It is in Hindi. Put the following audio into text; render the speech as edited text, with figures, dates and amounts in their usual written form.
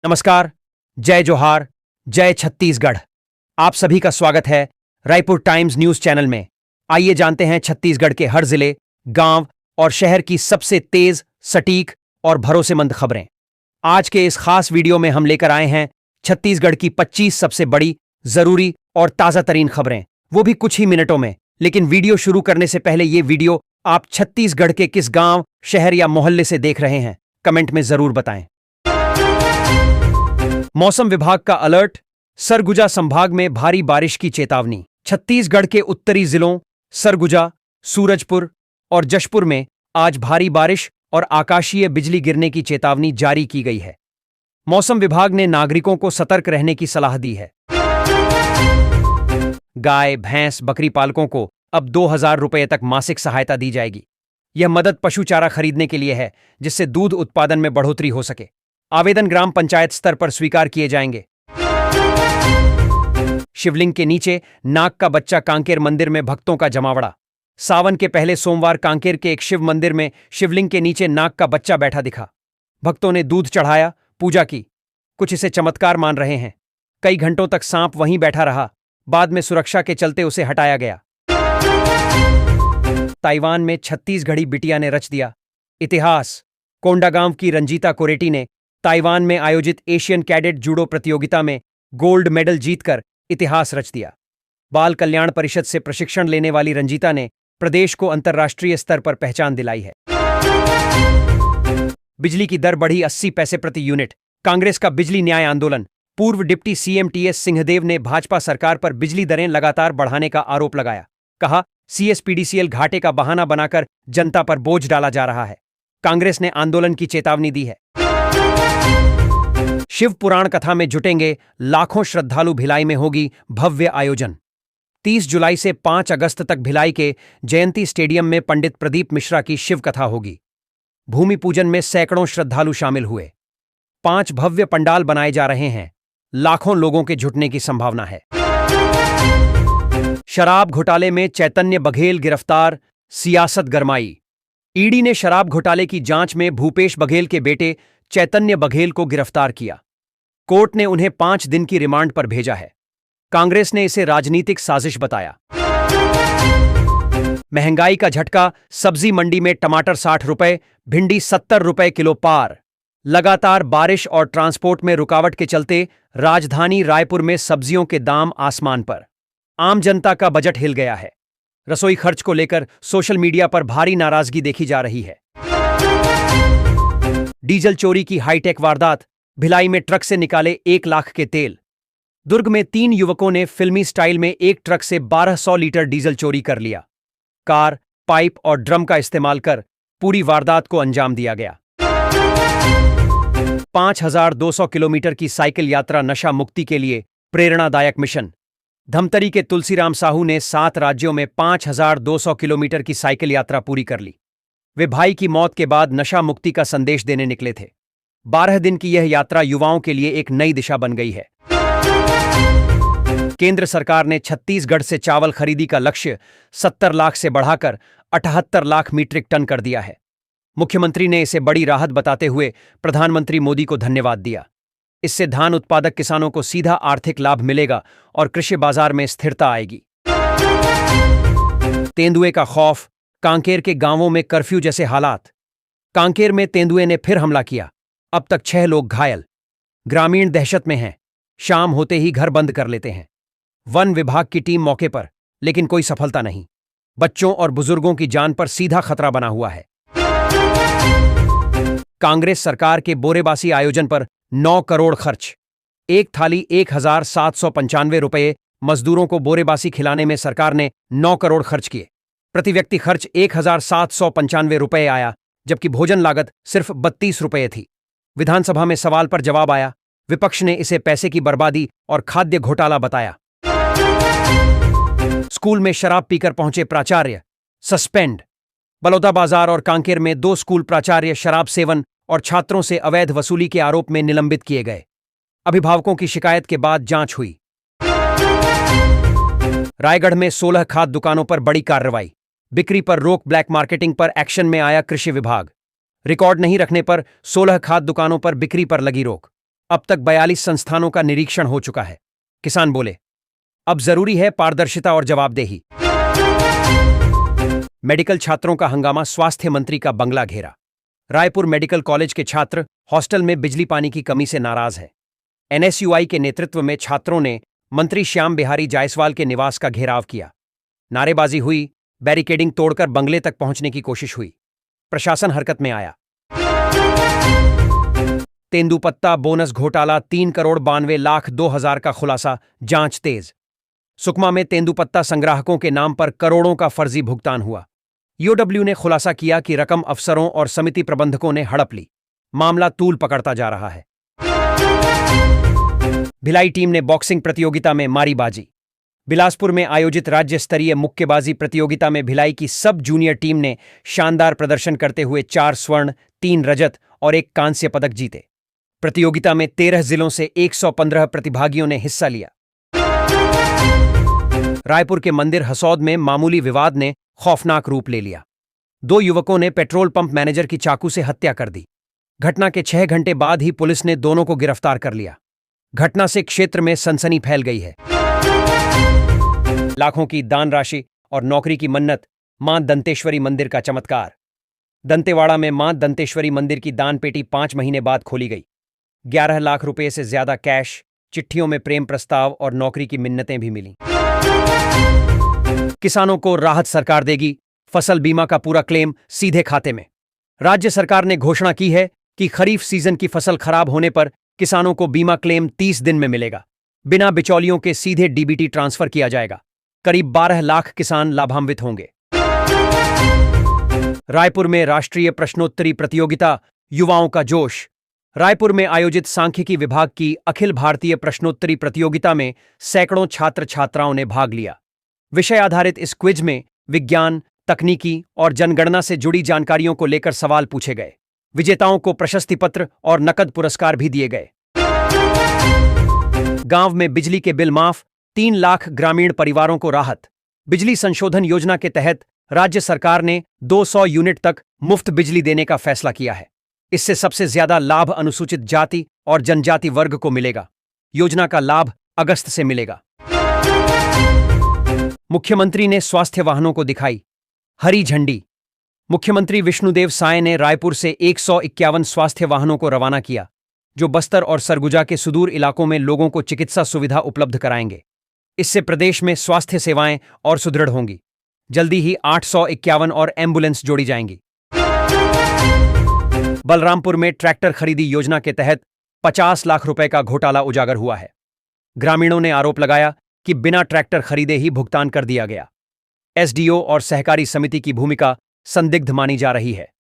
नमस्कार, जय जोहार, जय छत्तीसगढ़। आप सभी का स्वागत है रायपुर टाइम्स न्यूज चैनल में। आइए जानते हैं छत्तीसगढ़ के हर जिले, गांव और शहर की सबसे तेज, सटीक और भरोसेमंद खबरें। आज के इस खास वीडियो में हम लेकर आए हैं छत्तीसगढ़ की 25 सबसे बड़ी, जरूरी और ताजा तरीन खबरें, वो भी कुछ ही मिनटों में। लेकिन वीडियो शुरू करने से पहले ये वीडियो आप छत्तीसगढ़ के किस गांव, शहर या मोहल्ले से देख रहे हैं, कमेंट में जरूर बताएं। मौसम विभाग का अलर्ट, सरगुजा संभाग में भारी बारिश की चेतावनी। छत्तीसगढ़ के उत्तरी जिलों सरगुजा, सूरजपुर और जशपुर में आज भारी बारिश और आकाशीय बिजली गिरने की चेतावनी जारी की गई है। मौसम विभाग ने नागरिकों को सतर्क रहने की सलाह दी है। गाय, भैंस, बकरी पालकों को अब 2,000 रुपये तक मासिक सहायता दी जाएगी। यह मदद पशु चारा खरीदने के लिए है, जिससे दूध उत्पादन में बढ़ोतरी हो सके। आवेदन ग्राम पंचायत स्तर पर स्वीकार किए जाएंगे। शिवलिंग के नीचे नाग का बच्चा कांकेर मंदिर में भक्तों का जमावड़ा। सावन के पहले सोमवार कांकेर के एक शिव मंदिर में शिवलिंग के नीचे नाग का बच्चा बैठा दिखा। भक्तों ने दूध चढ़ाया, पूजा की। कुछ इसे चमत्कार मान रहे हैं। कई घंटों तक सांप वहीं बैठा रहा। बाद में सुरक्षा के चलते उसे हटाया गया। ताइवान में छत्तीसगढ़ी बिटिया ने रच दिया इतिहास। कोंडागांव की रंजीता कोरेटी ने ताइवान में आयोजित एशियन कैडेट जूडो प्रतियोगिता में गोल्ड मेडल जीतकर इतिहास रच दिया। बाल कल्याण परिषद से प्रशिक्षण लेने वाली रंजीता ने प्रदेश को अंतर्राष्ट्रीय स्तर पर पहचान दिलाई है। बिजली की दर बढ़ी 80 पैसे प्रति यूनिट। कांग्रेस का बिजली न्याय आंदोलन। पूर्व डिप्टी सीएम टीएस सिंहदेव ने भाजपा सरकार पर बिजली दरें लगातार बढ़ाने का आरोप लगाया। कहा, सीएसपीडीसीएल घाटे का बहाना बनाकर जनता पर बोझ डाला जा रहा है। कांग्रेस ने आंदोलन की चेतावनी दी है। शिव पुराण कथा में जुटेंगे लाखों श्रद्धालु। भिलाई में होगी भव्य आयोजन। 30 जुलाई से 5 अगस्त तक भिलाई के जयंती स्टेडियम में पंडित प्रदीप मिश्रा की शिव कथा होगी। भूमि पूजन में सैकड़ों श्रद्धालु शामिल हुए। 5 भव्य पंडाल बनाए जा रहे हैं। लाखों लोगों के जुटने की संभावना है। शराब घोटाले में चैतन्य बघेल गिरफ्तार, सियासत गरमाई। ईडी ने शराब घोटाले की जांच में भूपेश बघेल के बेटे चैतन्य बघेल को गिरफ्तार किया। कोर्ट ने उन्हें 5 दिन की रिमांड पर भेजा है। कांग्रेस ने इसे राजनीतिक साजिश बताया। महंगाई का झटका। सब्जी मंडी में टमाटर 60 रुपए, भिंडी 70 रुपए किलो पार। लगातार बारिश और ट्रांसपोर्ट में रुकावट के चलते राजधानी रायपुर में सब्जियों के दाम आसमान पर। आम जनता का बजट हिल गया है। रसोई खर्च को लेकर सोशल मीडिया पर भारी नाराजगी देखी जा रही है। डीजल चोरी की हाईटेक वारदात। भिलाई में ट्रक से निकाले 1 लाख के तेल। दुर्ग में 3 युवकों ने फिल्मी स्टाइल में एक ट्रक से 1200 लीटर डीजल चोरी कर लिया। कार, पाइप और ड्रम का इस्तेमाल कर पूरी वारदात को अंजाम दिया गया। 5200 किलोमीटर की साइकिल यात्रा नशा मुक्ति के लिए प्रेरणादायक मिशन। धमतरी के तुलसीराम साहू ने 7 राज्यों में 5200 किलोमीटर की साइकिल यात्रा पूरी कर ली। वे भाई की मौत के बाद नशा मुक्ति का संदेश देने निकले थे। 12 दिन की यह यात्रा युवाओं के लिए एक नई दिशा बन गई है। केंद्र सरकार ने छत्तीसगढ़ से चावल खरीदी का लक्ष्य 70 लाख से बढ़ाकर 78 लाख मीट्रिक टन कर दिया है। मुख्यमंत्री ने इसे बड़ी राहत बताते हुए प्रधानमंत्री मोदी को धन्यवाद दिया। इससे धान उत्पादक किसानों को सीधा आर्थिक लाभ मिलेगा और कृषि बाजार में स्थिरता आएगी। तेंदुए का खौफ। कांकेर के गांवों में कर्फ्यू जैसे हालात। कांकेर में तेंदुए ने फिर हमला किया। अब तक 6 लोग घायल। ग्रामीण दहशत में हैं। शाम होते ही घर बंद कर लेते हैं। वन विभाग की टीम मौके पर, लेकिन कोई सफलता नहीं। बच्चों और बुजुर्गों की जान पर सीधा खतरा बना हुआ है। कांग्रेस सरकार के बोरेबासी आयोजन पर 9 करोड़ खर्च। एक थाली 1795 रुपये। मजदूरों को बोरेबासी खिलाने में सरकार ने 9 करोड़ खर्च किए। प्रति व्यक्ति खर्च 1795 रुपये आया, जबकि भोजन लागत सिर्फ 32 रुपये थी। विधानसभा में सवाल पर जवाब आया। विपक्ष ने इसे पैसे की बर्बादी और खाद्य घोटाला बताया। स्कूल में शराब पीकर पहुंचे प्राचार्य सस्पेंड। बलौदाबाजार और कांकेर में 2 स्कूल प्राचार्य शराब सेवन और छात्रों से अवैध वसूली के आरोप में निलंबित किए गए। अभिभावकों की शिकायत के बाद जांच हुई। रायगढ़ में 16 खाद दुकानों पर बड़ी कार्रवाई। बिक्री पर रोक, ब्लैक मार्केटिंग पर एक्शन में आया कृषि विभाग। रिकॉर्ड नहीं रखने पर 16 खाद दुकानों पर बिक्री पर लगी रोक। अब तक 42 संस्थानों का निरीक्षण हो चुका है। किसान बोले, अब जरूरी है पारदर्शिता और जवाबदेही। मेडिकल छात्रों का हंगामा, स्वास्थ्य मंत्री का बंगला घेरा। रायपुर मेडिकल कॉलेज के छात्र हॉस्टल में बिजली पानी की कमी से नाराज हैं। एनएसयूआई के नेतृत्व में छात्रों ने मंत्री श्याम बिहारी जायसवाल के निवास का घेराव किया। नारेबाजी हुई, बैरिकेडिंग तोड़कर बंगले तक पहुंचने की कोशिश हुई। प्रशासन हरकत में आया। तेंदुपत्ता बोनस घोटाला, 3,92,02,000 का खुलासा, जांच तेज। सुकमा में तेंदुपत्ता संग्राहकों के नाम पर करोड़ों का फर्जी भुगतान हुआ। ईओडब्ल्यू ने खुलासा किया कि रकम अफसरों और समिति प्रबंधकों ने हड़प ली। मामला तूल पकड़ता जा रहा है। भिलाई टीम ने बॉक्सिंग प्रतियोगिता में मारी बाजी। बिलासपुर में आयोजित राज्य स्तरीय मुक्केबाजी प्रतियोगिता में भिलाई की सब जूनियर टीम ने शानदार प्रदर्शन करते हुए 4 स्वर्ण, 3 रजत और 1 कांस्य पदक जीते। प्रतियोगिता में 13 जिलों से 115 प्रतिभागियों ने हिस्सा लिया। रायपुर के मंदिर हसौद में मामूली विवाद ने खौफनाक रूप ले लिया। 2 युवकों ने पेट्रोल पंप मैनेजर की चाकू से हत्या कर दी। घटना के 6 घंटे बाद ही पुलिस ने दोनों को गिरफ्तार कर लिया। घटना से क्षेत्र में सनसनी फैल गई है। लाखों की दान राशि और नौकरी की मन्नत, मां दंतेश्वरी मंदिर का चमत्कार। दंतेवाड़ा में मां दंतेश्वरी मंदिर की दान पेटी 5 महीने बाद खोली गई। 11 लाख रुपए से ज्यादा कैश, चिट्ठियों में प्रेम प्रस्ताव और नौकरी की मिन्नतें भी मिली। किसानों को राहत सरकार देगी, फसल बीमा का पूरा क्लेम सीधे खाते में। राज्य सरकार ने घोषणा की है कि खरीफ सीजन की फसल खराब होने पर किसानों को बीमा क्लेम 30 दिन में मिलेगा। बिना बिचौलियों के सीधे डीबीटी ट्रांसफर किया जाएगा। करीब 12 लाख किसान लाभान्वित होंगे। रायपुर में राष्ट्रीय प्रश्नोत्तरी प्रतियोगिता, युवाओं का जोश। रायपुर में आयोजित सांख्यिकी विभाग की अखिल भारतीय प्रश्नोत्तरी प्रतियोगिता में सैकड़ों छात्र छात्राओं ने भाग लिया। विषय आधारित इस क्विज में विज्ञान, तकनीकी और जनगणना से जुड़ी जानकारियों को लेकर सवाल पूछे गए। विजेताओं को प्रशस्ति पत्र और नकद पुरस्कार भी दिए गए। गांव में बिजली के बिल माफ, 3 लाख ग्रामीण परिवारों को राहत। बिजली संशोधन योजना के तहत राज्य सरकार ने 200 यूनिट तक मुफ्त बिजली देने का फैसला किया है। इससे सबसे ज्यादा लाभ अनुसूचित जाति और जनजाति वर्ग को मिलेगा। योजना का लाभ अगस्त से मिलेगा। मुख्यमंत्री ने स्वास्थ्य वाहनों को दिखाई हरी झंडी। मुख्यमंत्री विष्णुदेव साय ने रायपुर से 151 स्वास्थ्य वाहनों को रवाना किया, जो बस्तर और सरगुजा के सुदूर इलाकों में लोगों को चिकित्सा सुविधा उपलब्ध कराएंगे। इससे प्रदेश में स्वास्थ्य सेवाएं और सुदृढ़ होंगी। जल्दी ही 851 और एम्बुलेंस जोड़ी जाएंगी। बलरामपुर में ट्रैक्टर खरीदी योजना के तहत 50 लाख रुपए का घोटाला उजागर हुआ है। ग्रामीणों ने आरोप लगाया कि बिना ट्रैक्टर खरीदे ही भुगतान कर दिया गया। एसडीओ और सहकारी समिति की भूमिका संदिग्ध मानी जा रही है।